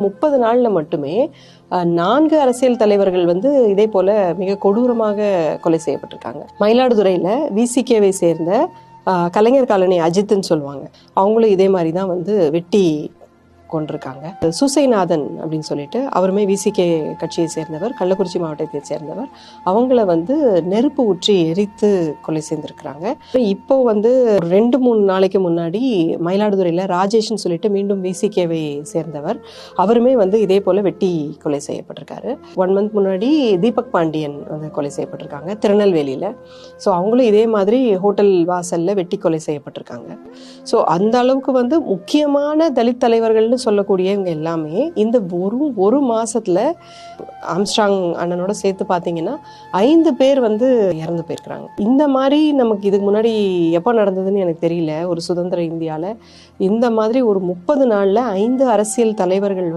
30 நாள்ல மட்டுமே 4 அரசியல் தலைவர்கள் இதே போல மிக கொடூரமாக கொலை செய்யப்பட்டிருக்காங்க. மயிலாடுதுறையில விசிகேவை சேர்ந்த கலைஞர் காலனி அஜித்ன்னு சொல்லுவாங்க. அவங்களும் இதே மாதிரி தான் வெட்டி கொண்டிருக்காங்க. சுசைநாதன் அப்படின்னு சொல்லிட்டு அவருமே விசிகே கட்சியை சேர்ந்தவர், கள்ளக்குறிச்சி மாவட்டத்தை சேர்ந்தவர். அவங்கள நெருப்பு ஊற்றி எரித்து கொலை செய்திருக்கிறாங்க. இப்போ 2-3 நாளைக்கு முன்னாடி மயிலாடுதுறையில் ராஜேஷ்னு சொல்லிட்டு மீண்டும் விசிகேவை சேர்ந்தவர், அவருமே இதே போல வெட்டி கொலை செய்யப்பட்டிருக்காரு. 1 மந்த் முன்னாடி தீபக் பாண்டியன் கொலை செய்யப்பட்டிருக்காங்க திருநெல்வேலியில். ஸோ அவங்களும் இதே மாதிரி ஹோட்டல் வாசல்ல வெட்டி கொலை செய்யப்பட்டிருக்காங்க. ஸோ அந்த அளவுக்கு முக்கியமான தலித் தலைவர்கள்னு சொல்லக்கூடிய இவங்க எல்லாமே இந்த ஒரு மாசத்துல ஆம்ஸ்ட்ராங் அண்ணனோட சேர்த்து பார்த்தீங்கன்னா 5 பேர் இறந்து போயிருக்கிறாங்க. இந்த மாதிரி நமக்கு இதுக்கு முன்னாடி எப்போ நடந்ததுன்னு எனக்கு தெரியல. ஒரு சுதந்திர இந்தியாவில் இந்த மாதிரி ஒரு 30 நாள்ல 5 அரசியல் தலைவர்கள்